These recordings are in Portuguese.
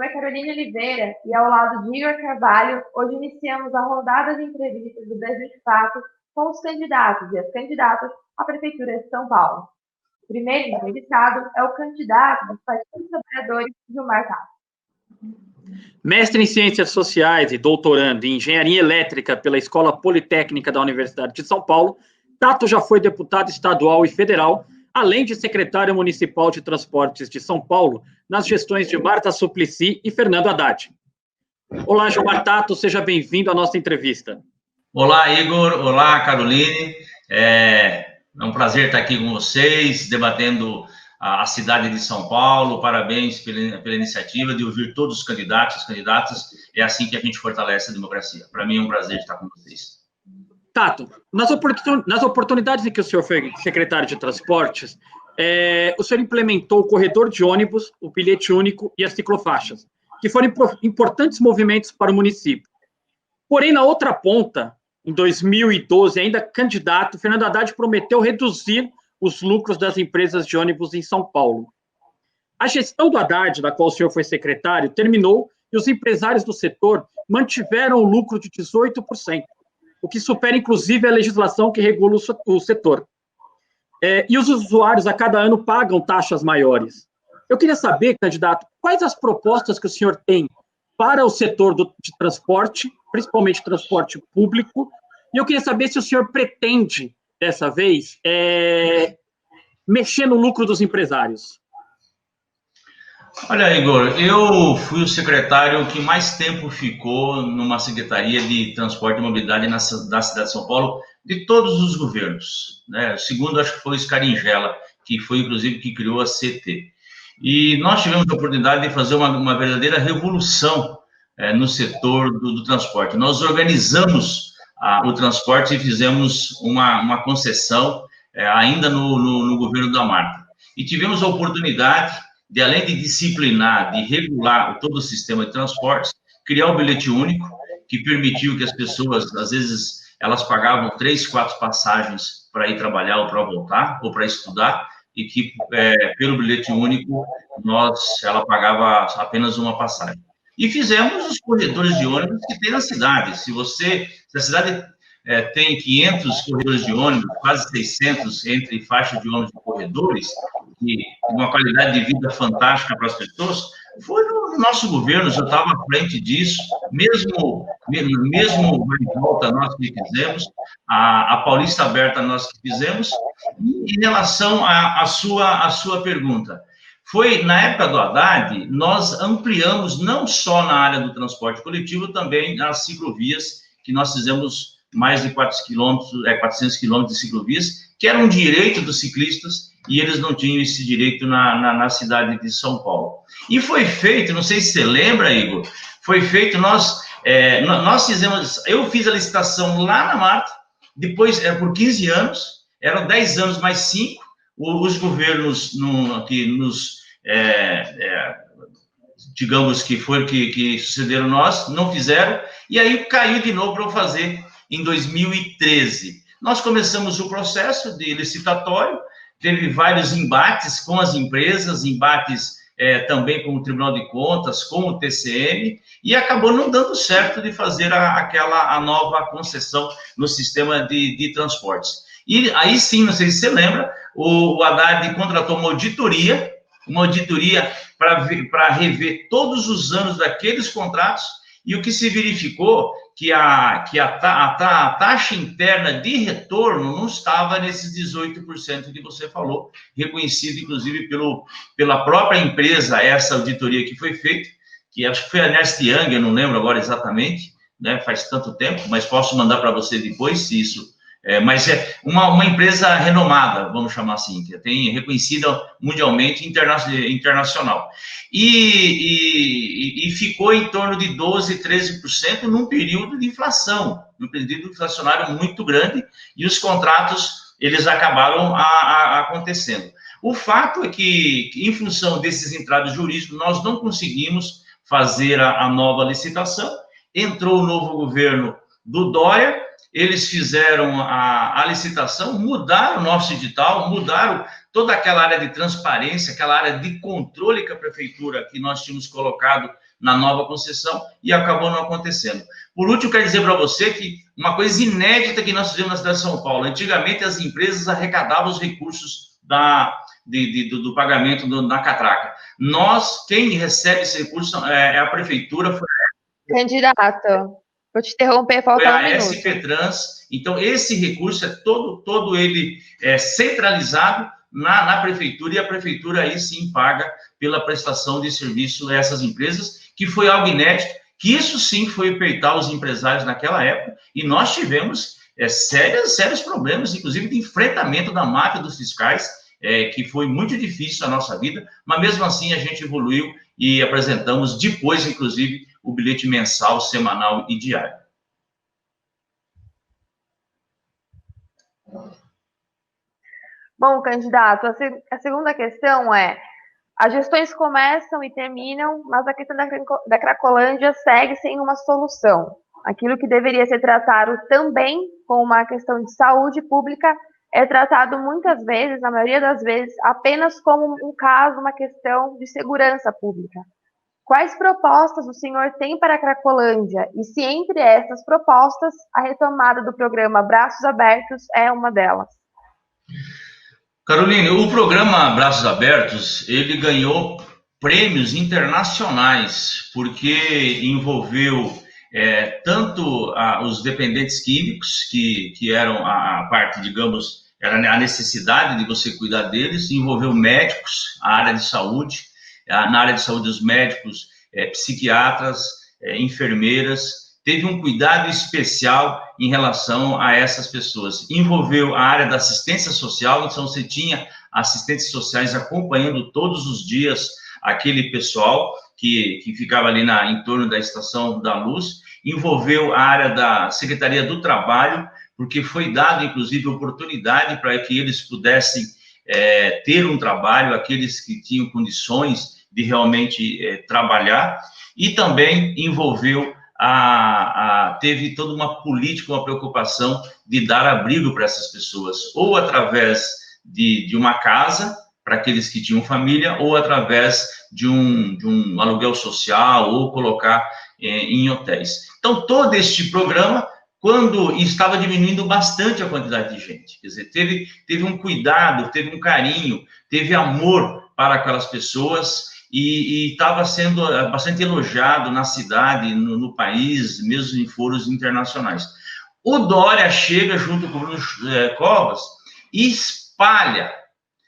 nome é Carolina Oliveira e, ao lado de Igor Carvalho, hoje iniciamos a rodada de entrevistas do Brasil de Fato com os candidatos e as candidatas à Prefeitura de São Paulo. O primeiro entrevistado é o candidato dos Partidos Trabalhadores, Gilmar Tato. Mestre em Ciências Sociais e doutorando em Engenharia Elétrica pela Escola Politécnica da Universidade de São Paulo, Tato já foi deputado estadual e federal, além de secretário municipal de Transportes de São Paulo, nas gestões de Marta Suplicy e Fernando Haddad. Olá, Gilmar Tato, seja bem-vindo à nossa entrevista. Olá, Igor. Olá, Caroline. É um prazer estar aqui com vocês, debatendo a cidade de São Paulo. Parabéns pela iniciativa de ouvir todos os candidatos, as candidatas. É assim que a gente fortalece a democracia. Para mim é um prazer estar com vocês. Tato, nas oportunidades em que o senhor foi secretário de Transportes, o senhor implementou o corredor de ônibus, o bilhete único e as ciclofaixas, que foram importantes movimentos para o município. Porém, na outra ponta, em 2012, ainda candidato, Fernando Haddad prometeu reduzir os lucros das empresas de ônibus em São Paulo. A gestão do Haddad, da qual o senhor foi secretário, terminou e os empresários do setor mantiveram o lucro de 18%, o que supera, inclusive, a legislação que regula o setor. E os usuários, a cada ano, pagam taxas maiores. Eu queria saber, candidato, quais as propostas que o senhor tem para o setor de transporte, principalmente transporte público, e eu queria saber se o senhor pretende, dessa vez, mexer no lucro dos empresários. Olha, Igor, eu fui o secretário que mais tempo ficou numa Secretaria de Transporte e Mobilidade da cidade de São Paulo, de todos os governos, né? O segundo, acho que foi o Scaringella, que foi, inclusive, que criou a CT. E nós tivemos a oportunidade de fazer uma verdadeira revolução no setor do transporte. Nós organizamos o transporte e fizemos uma concessão ainda no governo da Marta. E tivemos a oportunidade de, além de disciplinar, de regular todo o sistema de transportes, criar o bilhete único, que permitiu que as pessoas, às vezes, elas pagavam 3, 4 passagens para ir trabalhar ou para voltar, ou para estudar, e que, pelo bilhete único, ela pagava apenas uma passagem. E fizemos os corredores de ônibus que tem na cidade. Se a cidade tem 500 corredores de ônibus, quase 600 entre faixas de ônibus e corredores, e uma qualidade de vida fantástica para as pessoas, foi no nosso governo, já estava à frente disso, mesmo em volta nós que fizemos, a Paulista Aberta nós que fizemos, e em relação à sua pergunta, foi na época do Haddad, nós ampliamos não só na área do transporte coletivo, também nas ciclovias, que nós fizemos mais de 400 quilômetros de ciclovias, que era um direito dos ciclistas, e eles não tinham esse direito na cidade de São Paulo. E foi feito, não sei se você lembra, Igor, foi feito, nós fizemos, eu fiz a licitação lá na Marta, depois, por 15 anos, eram 10 anos mais 5, os governos que nos, digamos que sucederam nós, não fizeram, e aí caiu de novo para eu fazer em 2013. Nós começamos o processo de licitatório, teve vários embates com as empresas, embates também com o Tribunal de Contas, com o TCM, e acabou não dando certo de fazer a nova concessão no sistema de transportes. E aí sim, não sei se você lembra, o Haddad contratou uma auditoria para rever todos os anos daqueles contratos, e o que se verificou que a taxa interna de retorno não estava nesses 18% que você falou, reconhecido, inclusive, pela própria empresa, essa auditoria que foi feita, que acho que foi a Ernst Young, eu não lembro agora exatamente, né, faz tanto tempo, mas posso mandar para você depois, se isso... mas é uma empresa renomada, vamos chamar assim, que tem reconhecida mundialmente, internacional. E ficou em torno de 12%, 13% num período de inflação, num período inflacionário muito grande, e os contratos, eles acabaram acontecendo. O fato é que, em função desses entraves jurídicos, nós não conseguimos fazer a nova licitação, entrou o novo governo do Dória, eles fizeram a licitação, mudaram o nosso edital, mudaram toda aquela área de transparência, aquela área de controle que a prefeitura, que nós tínhamos colocado na nova concessão e acabou não acontecendo. Por último, quero dizer para você que uma coisa inédita que nós fizemos na cidade de São Paulo, antigamente as empresas arrecadavam os recursos do pagamento na catraca. Quem recebe esse recurso é a prefeitura. Candidato, vou te interromper, falta um minuto. Foi a SP Trans. Então, esse recurso é todo ele centralizado na prefeitura, e a prefeitura aí sim paga pela prestação de serviço a essas empresas, que foi algo inédito, que isso sim foi peitar os empresários naquela época, e nós tivemos sérios problemas, inclusive de enfrentamento da máfia dos fiscais, que foi muito difícil a nossa vida, mas mesmo assim a gente evoluiu e apresentamos depois, inclusive, o bilhete mensal, semanal e diário. Bom, candidato, a segunda questão é: as gestões começam e terminam, mas a questão da Cracolândia segue sem uma solução. Aquilo que deveria ser tratado também como uma questão de saúde pública é tratado muitas vezes, na maioria das vezes, apenas como um caso, uma questão de segurança pública. Quais propostas o senhor tem para a Cracolândia? E se entre essas propostas, a retomada do programa Braços Abertos é uma delas? Caroline, o programa Braços Abertos, ele ganhou prêmios internacionais, porque envolveu tanto os dependentes químicos, que eram a parte, digamos, era a necessidade de você cuidar deles, envolveu médicos, a área de saúde, na área de saúde os médicos, psiquiatras, enfermeiras, teve um cuidado especial em relação a essas pessoas. Envolveu a área da assistência social, então você tinha assistentes sociais acompanhando todos os dias aquele pessoal que ficava ali em torno da Estação da Luz. Envolveu a área da Secretaria do Trabalho, porque foi dado, inclusive, oportunidade para que eles pudessem ter um trabalho, aqueles que tinham condições de realmente trabalhar, e também envolveu teve toda uma política, uma preocupação de dar abrigo para essas pessoas, ou através de uma casa, para aqueles que tinham família, ou através de um aluguel social, ou colocar em hotéis. Então, todo este programa, quando estava diminuindo bastante a quantidade de gente, quer dizer, teve um cuidado, teve um carinho, teve amor para aquelas pessoas, e estava sendo bastante elogiado na cidade, no país, mesmo em foros internacionais. O Dória chega junto com o Bruno Covas e espalha,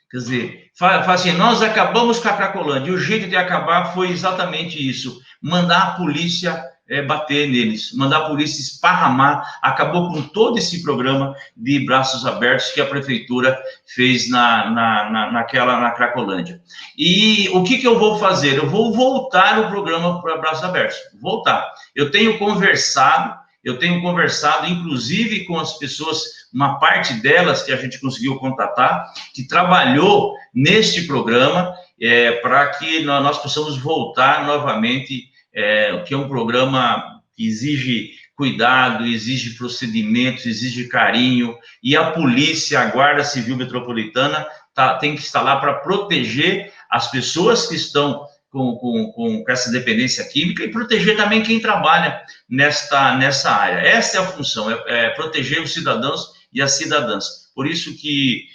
quer dizer, fala assim, nós acabamos com a Cracolândia, e o jeito de acabar foi exatamente isso, mandar a polícia bater neles, mandar a polícia esparramar, acabou com todo esse programa de Braços Abertos que a prefeitura fez na Cracolândia. E o que eu vou fazer? Eu vou voltar o programa para Braços Abertos, voltar. Eu tenho conversado, inclusive, com as pessoas, uma parte delas que a gente conseguiu contatar, que trabalhou neste programa, para que nós possamos voltar novamente, que é um programa que exige cuidado, exige procedimentos, exige carinho, e a polícia, a Guarda Civil Metropolitana, tem que estar lá para proteger as pessoas que estão com essa dependência química e proteger também quem trabalha nessa área. Essa é a função, proteger os cidadãos e as cidadãs. Por isso que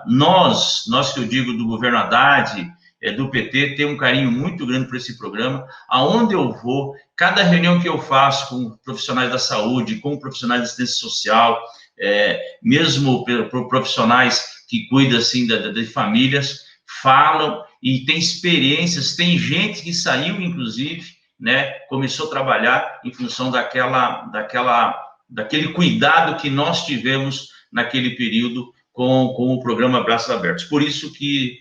nós que eu digo do governo Haddad, do PT, tem um carinho muito grande por esse programa. Aonde eu vou, cada reunião que eu faço com profissionais da saúde, com profissionais da assistência social, mesmo profissionais que cuidam assim de famílias, falam e tem experiências, tem gente que saiu, inclusive, né, começou a trabalhar em função daquele cuidado que nós tivemos naquele período com o programa Braços Abertos. Por isso que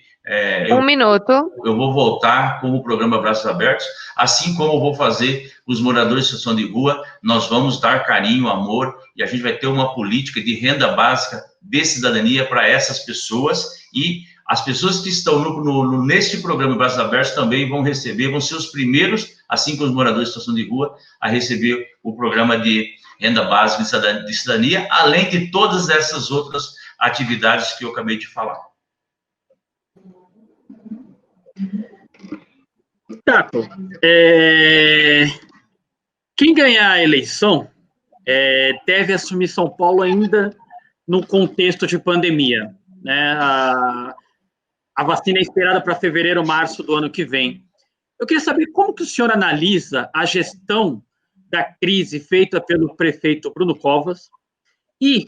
um minuto. Eu vou voltar com o programa Braços Abertos, assim como eu vou fazer os moradores de situação de rua, nós vamos dar carinho, amor, e a gente vai ter uma política de renda básica de cidadania para essas pessoas, e as pessoas que estão neste programa Braços Abertos também vão ser os primeiros, assim como os moradores de situação de rua, a receber o programa de renda básica de cidadania, além de todas essas outras atividades que eu acabei de falar. Tato, quem ganhar a eleição deve assumir São Paulo ainda no contexto de pandemia, né? A vacina é esperada para fevereiro, março do ano que vem. Eu queria saber como que o senhor analisa a gestão da crise feita pelo prefeito Bruno Covas e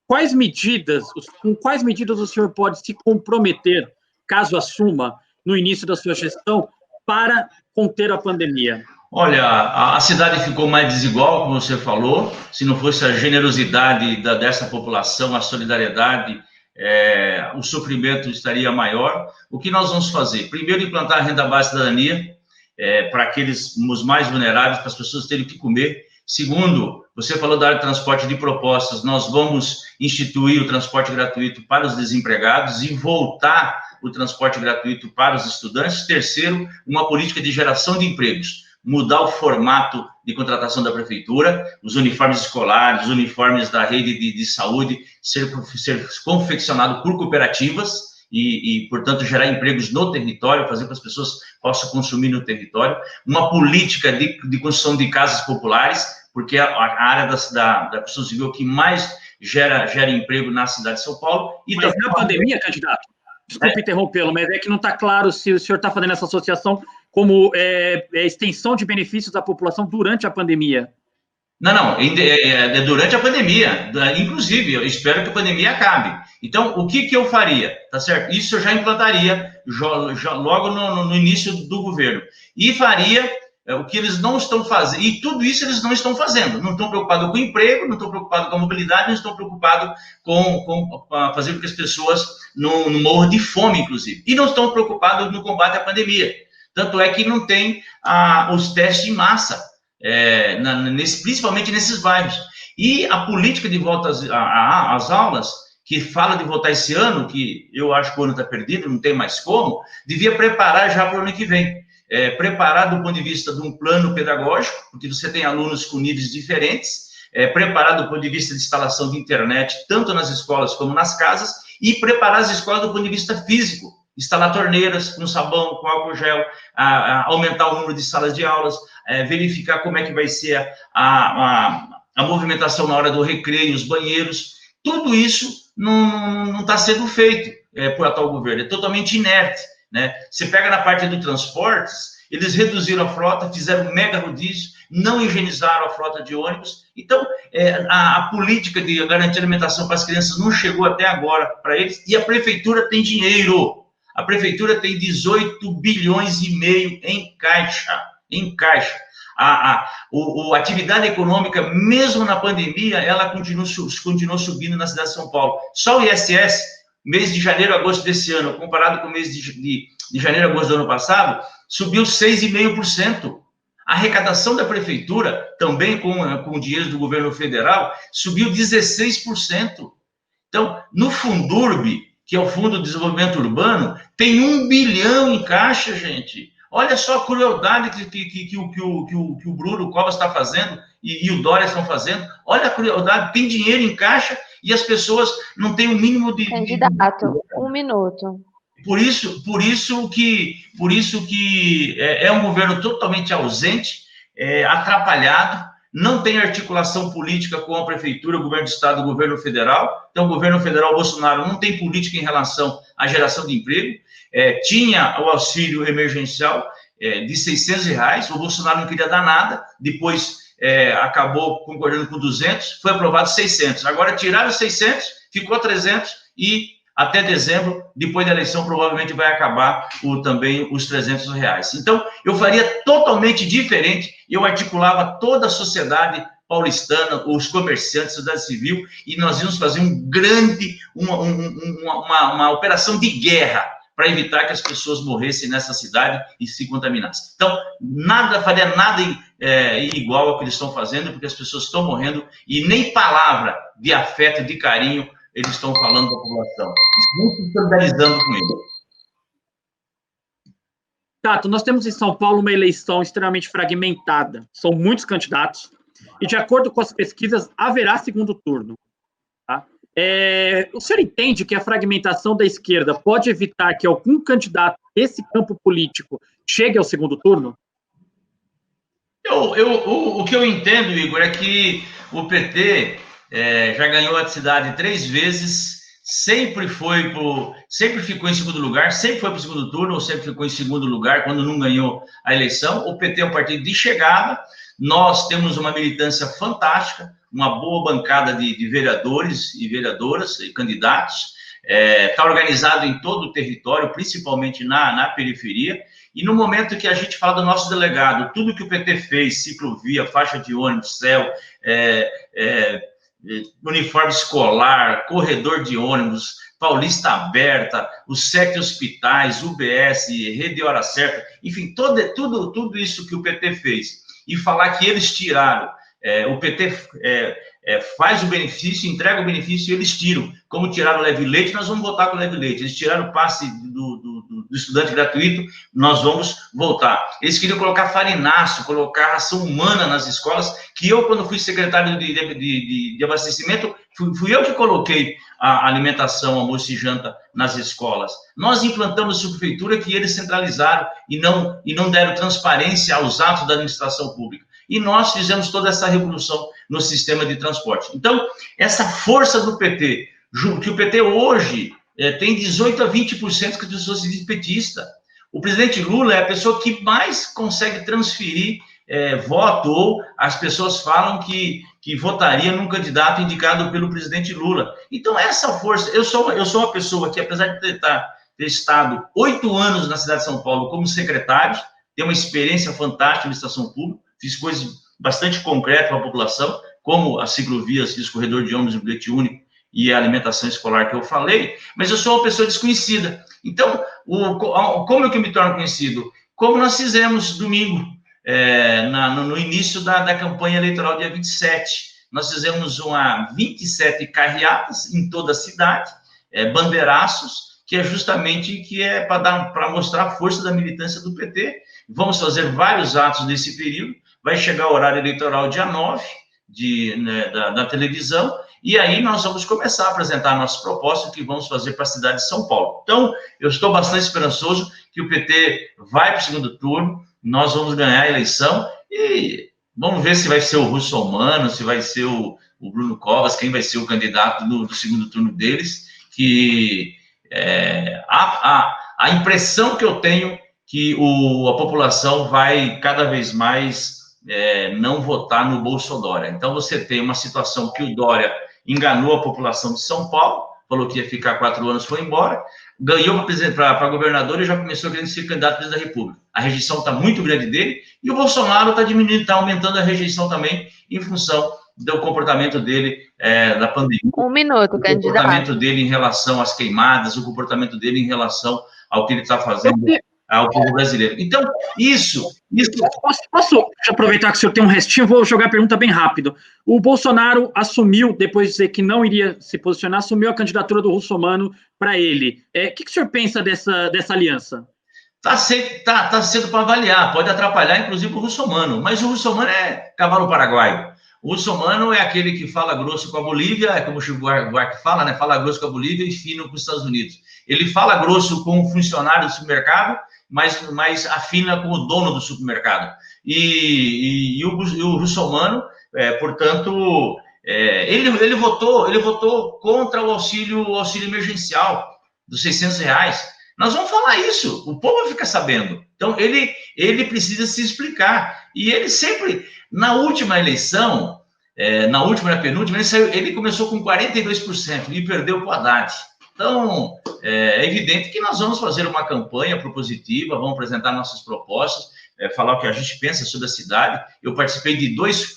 com quais medidas o senhor pode se comprometer, caso assuma, no início da sua gestão, para conter a pandemia? Olha, a cidade ficou mais desigual, como você falou. Se não fosse a generosidade dessa população, a solidariedade, o sofrimento estaria maior. O que nós vamos fazer? Primeiro, implantar a renda básica da cidadania, para aqueles os mais vulneráveis, para as pessoas terem o que comer. Segundo, você falou da área de transporte de propostas, nós vamos instituir o transporte gratuito para os desempregados e voltar o transporte gratuito para os estudantes. Terceiro, uma política de geração de empregos, mudar o formato de contratação da prefeitura, os uniformes escolares, os uniformes da rede de saúde, ser confeccionado por cooperativas, e, portanto, gerar empregos no território, fazer com que as pessoas possam consumir no território, uma política de construção de casas populares, porque a área da construção civil que mais gera emprego na cidade de São Paulo. E mas na pandemia, candidato, desculpe interrompê-lo, mas é que não está claro se o senhor está fazendo essa associação como extensão de benefícios à população durante a pandemia. Não, durante a pandemia, inclusive, eu espero que a pandemia acabe. Então, o que eu faria, tá certo? Isso eu já implantaria logo no início do governo. E faria o que eles não estão fazendo. E tudo isso eles não estão fazendo. Não estão preocupados com o emprego, não estão preocupados com a mobilidade, não estão preocupados com fazer com que as pessoas não morram de fome, inclusive. E não estão preocupados no combate à pandemia. Tanto é que não tem os testes em massa. Principalmente nesses bairros. E a política de volta às aulas, que fala de voltar esse ano, que eu acho que o ano está perdido, não tem mais como, devia preparar já para o ano que vem. Preparar do ponto de vista de um plano pedagógico, porque você tem alunos com níveis diferentes, preparar do ponto de vista de instalação de internet, tanto nas escolas como nas casas, e preparar as escolas do ponto de vista físico, instalar torneiras com sabão, com álcool gel, aumentar o número de salas de aulas, verificar como é que vai ser a movimentação na hora do recreio, os banheiros. Tudo isso não está sendo feito por atual governo, é totalmente inerte, né? Você pega na parte do transportes, eles reduziram a frota, fizeram um mega rodízio, não higienizaram a frota de ônibus. Então, a política de garantir alimentação para as crianças não chegou até agora para eles, e a prefeitura tem dinheiro. A prefeitura tem 18 bilhões e meio em caixa. A atividade econômica, mesmo na pandemia, ela continuou subindo na cidade de São Paulo. Só o ISS, mês de janeiro a agosto desse ano, comparado com o mês de janeiro a agosto do ano passado, subiu 6,5%. A arrecadação da prefeitura, também com o dinheiro do governo federal, subiu 16%. Então, no Fundurb, que é o Fundo de Desenvolvimento Urbano, tem 1 bilhão em caixa, gente. Olha só a crueldade que o Bruno Covas está fazendo e o Dória estão fazendo. Olha a crueldade, tem dinheiro em caixa e as pessoas não têm o mínimo de... Candidato, 1 minuto. Por isso que é um governo totalmente ausente, atrapalhado, não tem articulação política com a prefeitura, o governo do estado, o governo federal. Então, o governo federal, Bolsonaro, não tem política em relação à geração de emprego. Tinha o auxílio emergencial de R$600, o Bolsonaro não queria dar nada, depois acabou concordando com 200, foi aprovado 600. Agora tiraram 600, ficou 300 e até dezembro, depois da eleição, provavelmente vai acabar também os R$300. Então, eu faria totalmente diferente, eu articulava toda a sociedade paulistana, os comerciantes, a sociedade civil, e nós íamos fazer uma operação de guerra para evitar que as pessoas morressem nessa cidade e se contaminassem. Então, faria nada igual ao que eles estão fazendo, porque as pessoas estão morrendo e nem palavra de afeto, de carinho, eles estão falando com a população. Estão se solidarizando com eles. Tato, nós temos em São Paulo uma eleição extremamente fragmentada. São muitos candidatos. E, de acordo com as pesquisas, haverá segundo turno. Tá? O senhor entende que a fragmentação da esquerda pode evitar que algum candidato esse campo político chegue ao segundo turno? O que eu entendo, Igor, é que o PT já ganhou a cidade 3 vezes, sempre ficou em segundo lugar, sempre foi para o segundo turno, ou sempre ficou em segundo lugar quando não ganhou a eleição. O PT é um partido de chegada, nós temos uma militância fantástica, uma boa bancada de vereadores e vereadoras e candidatos, está organizado em todo o território, principalmente na periferia. E no momento que a gente fala do nosso delegado, tudo que o PT fez, ciclovia, faixa de ônibus, céu, uniforme escolar, corredor de ônibus, Paulista Aberta, os 7 hospitais, UBS, Rede Hora Certa, enfim, tudo isso que o PT fez. E falar que eles tiraram, o PT faz o benefício, entrega o benefício e eles tiram. Como tiraram o leve leite, nós vamos voltar com o leve leite. Eles tiraram o passe do estudante gratuito, nós vamos voltar. Eles queriam colocar farináceo, colocar ração humana nas escolas, que eu, quando fui secretário de abastecimento, fui eu que coloquei a alimentação, almoço e janta nas escolas. Nós implantamos a subprefeitura que eles centralizaram e não deram transparência aos atos da administração pública. E nós fizemos toda essa revolução no sistema de transporte. Então, essa força do PT, que o PT hoje tem 18% a 20% que as pessoas se dizem petista. O presidente Lula é a pessoa que mais consegue transferir voto, ou as pessoas falam que votaria num candidato indicado pelo presidente Lula. Então, essa força... Eu sou uma pessoa que, apesar de ter estado 8 anos na cidade de São Paulo como secretário, tenho uma experiência fantástica na administração pública, fiz coisas bastante concretas para a população, como as ciclovias, os corredores de ônibus, o bilhete único e a alimentação escolar que eu falei, mas eu sou uma pessoa desconhecida. Então, como é que eu me torno conhecido? Como nós fizemos domingo, no início da campanha eleitoral, dia 27. Nós fizemos 27 carreatas em toda a cidade, bandeiraços, que é justamente para mostrar a força da militância do PT. Vamos fazer vários atos nesse período. Vai chegar o horário eleitoral dia 9 da televisão, e aí nós vamos começar a apresentar nossas propostas que vamos fazer para a cidade de São Paulo. Então, eu estou bastante esperançoso que o PT vai para o segundo turno, nós vamos ganhar a eleição, e vamos ver se vai ser o Russomano, se vai ser o Bruno Covas, quem vai ser o candidato do segundo turno deles, que a impressão que eu tenho que a população vai cada vez mais não votar no Bolsonaro. Então, você tem uma situação que o Dória enganou a população de São Paulo, falou que ia ficar 4 anos, foi embora, ganhou para governador e já começou querendo ser candidato a presidente da República. A rejeição está muito grande dele, e o Bolsonaro está diminuindo, está aumentando a rejeição também, em função do comportamento dele da pandemia. 1 minuto, candidato. O comportamento dele em relação às queimadas, o comportamento dele em relação ao que ele está fazendo ao povo brasileiro. Então, isso... Posso aproveitar que o senhor tem um restinho? Vou jogar a pergunta bem rápido. O Bolsonaro assumiu, depois de dizer que não iria se posicionar, assumiu a candidatura do Russomano para ele. O que o senhor pensa dessa aliança? Tá cedo para avaliar, pode atrapalhar, inclusive, o Russomano, mas o Russomano é cavalo paraguaio. O Russomano é aquele que fala grosso com a Bolívia, é como o Chico Buarque fala, né? Fala grosso com a Bolívia e fino com os Estados Unidos. Ele fala grosso com o funcionário do supermercado, mas afina com o dono do supermercado. E o Russomano, portanto, ele votou contra o auxílio emergencial dos R$600. Nós vamos falar isso, o povo fica sabendo. Então, ele precisa se explicar. E ele sempre, na última eleição, na penúltima, ele começou com 42% e perdeu para o Haddad. Então, é evidente que nós vamos fazer uma campanha propositiva, vamos apresentar nossas propostas, falar o que a gente pensa sobre a cidade. Eu participei de dois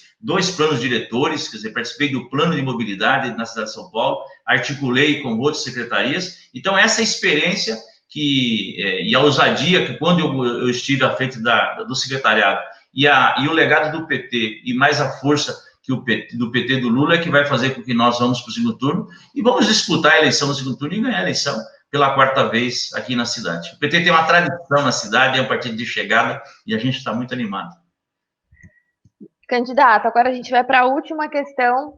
planos diretores, quer dizer, participei do plano de mobilidade na cidade de São Paulo, articulei com outras secretarias. Então, essa experiência e a ousadia que, quando eu estive à frente do secretariado, e o legado do PT, e mais a força do PT do Lula, é que vai fazer com que nós vamos para o segundo turno, e vamos disputar a eleição no segundo turno e ganhar a eleição pela 4ª vez aqui na cidade. O PT tem uma tradição na cidade, é um partido de chegada, e a gente está muito animado. Candidato, agora a gente vai para a última questão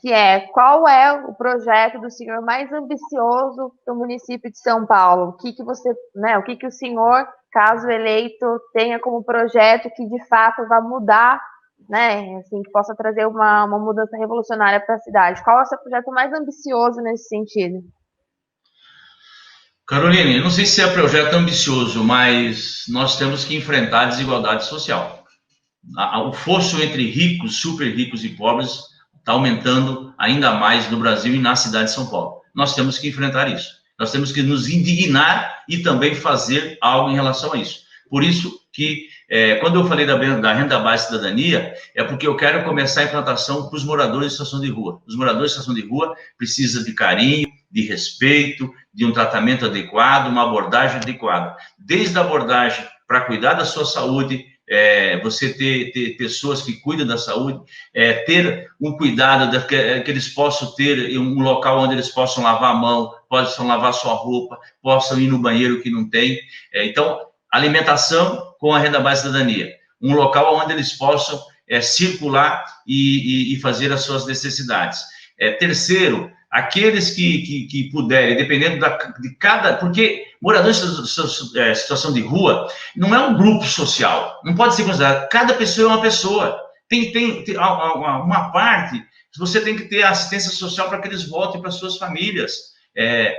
que é: qual é o projeto do senhor mais ambicioso para o município de São Paulo? O que você, né, o que o senhor, caso eleito, tenha como projeto que de fato vai mudar, né, assim, que possa trazer uma mudança revolucionária para a cidade? Qual é o seu projeto mais ambicioso nesse sentido? Caroline, eu não sei se é projeto ambicioso, mas nós temos que enfrentar a desigualdade social. O fosso entre ricos, super ricos e pobres está aumentando ainda mais no Brasil e na cidade de São Paulo. Nós temos que enfrentar isso. Nós temos que nos indignar e também fazer algo em relação a isso. Por isso que, quando eu falei da renda básica de cidadania, é porque eu quero começar a implantação para os moradores de situação de rua. Os moradores de situação de rua precisam de carinho, de respeito, de um tratamento adequado, uma abordagem adequada. Desde a abordagem para cuidar da sua saúde, você ter pessoas que cuidam da saúde, ter um cuidado que eles possam ter um local onde eles possam lavar a mão, possam lavar sua roupa, possam ir no banheiro que não tem. Então, alimentação com a renda básica de cidadania. Um local onde eles possam circular e fazer as suas necessidades. Terceiro, aqueles que puderem, dependendo de cada... Porque moradores de situação de rua não é um grupo social, não pode ser considerado. Cada pessoa é uma pessoa. Tem uma parte, você tem que ter assistência social para que eles voltem para suas famílias.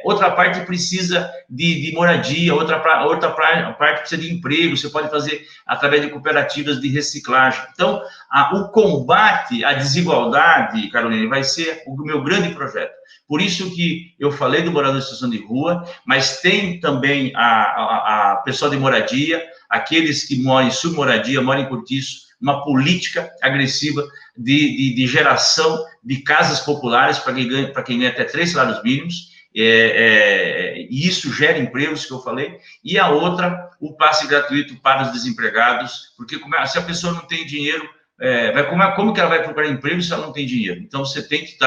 Outra parte precisa de moradia, outra parte precisa de emprego, você pode fazer através de cooperativas de reciclagem. Então, o combate à desigualdade, Carolina, vai ser o meu grande projeto. Por isso que eu falei do morador de situação de rua, mas tem também a pessoa de moradia, aqueles que moram em submoradia, moram em cortiço, uma política agressiva de geração de casas populares para quem ganha até 3 salários mínimos, e isso gera empregos, que eu falei, e a outra, o passe gratuito para os desempregados, porque se a pessoa não tem dinheiro, como que ela vai procurar emprego se ela não tem dinheiro? Então, você tem que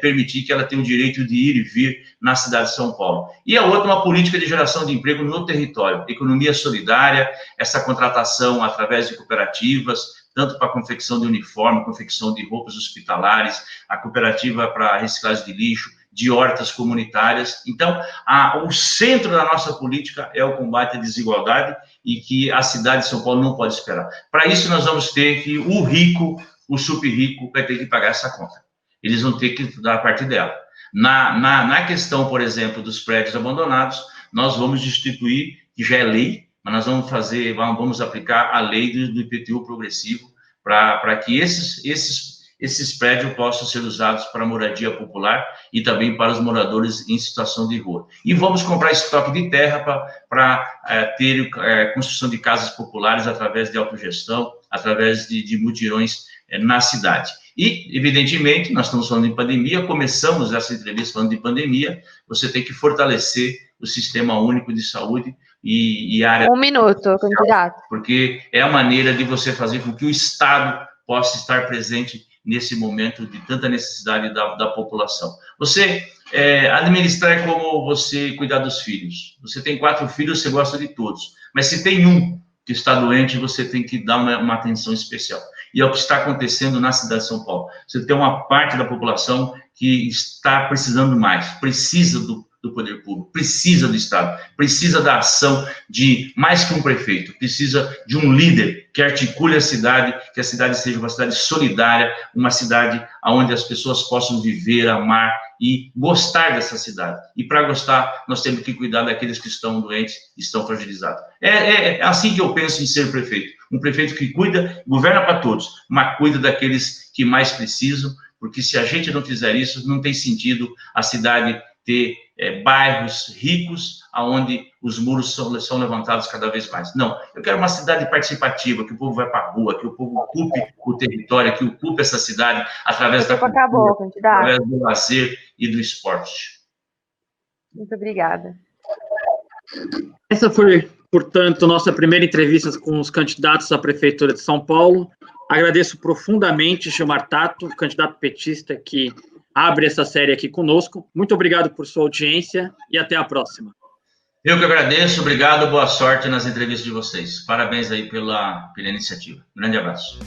permitir que ela tenha o direito de ir e vir na cidade de São Paulo. E a outra, uma política de geração de emprego no território, economia solidária, essa contratação através de cooperativas, tanto para a confecção de uniforme, confecção de roupas hospitalares, a cooperativa para reciclagem de lixo, de hortas comunitárias. Então, o centro da nossa política é o combate à desigualdade e que a cidade de São Paulo não pode esperar. Para isso, nós vamos ter que o rico, o super rico, vai ter que pagar essa conta. Eles vão ter que dar a parte dela. Na questão, por exemplo, dos prédios abandonados, nós vamos instituir, que já é lei, mas nós vamos aplicar a lei do IPTU progressivo para que esses prédios possam ser usados para moradia popular e também para os moradores em situação de rua. E vamos comprar estoque de terra para ter construção de casas populares através de autogestão, através de mutirões na cidade. E, evidentemente, nós estamos falando de pandemia, começamos essa entrevista falando de pandemia, você tem que fortalecer o Sistema Único de Saúde e a área... 1 minuto, candidato. Porque é a maneira de você fazer com que o Estado possa estar presente nesse momento de tanta necessidade da população. Você administrar é como você cuidar dos filhos. Você tem 4 filhos, você gosta de todos. Mas se tem um que está doente, você tem que dar uma atenção especial. E é o que está acontecendo na cidade de São Paulo. Você tem uma parte da população que está precisando mais, precisa do poder público, precisa do Estado, precisa da ação de mais que um prefeito, precisa de um líder que articule a cidade, que a cidade seja uma cidade solidária, uma cidade onde as pessoas possam viver, amar e gostar dessa cidade. E para gostar, nós temos que cuidar daqueles que estão doentes, estão fragilizados. É assim que eu penso em ser prefeito. Um prefeito que cuida, governa para todos, mas cuida daqueles que mais precisam, porque se a gente não fizer isso, não tem sentido a cidade ter bairros ricos, onde os muros são levantados cada vez mais. Não, eu quero uma cidade participativa, que o povo vai para a rua, que o povo ocupe o território, que ocupe essa cidade através da cultura, através do lazer e do esporte. Muito obrigada. Essa foi, portanto, nossa primeira entrevista com os candidatos à Prefeitura de São Paulo. Agradeço profundamente Gilmar Tato, candidato petista que abre essa série aqui conosco. Muito obrigado por sua audiência e até a próxima. Eu que agradeço, obrigado, boa sorte nas entrevistas de vocês. Parabéns aí pela iniciativa. Grande abraço.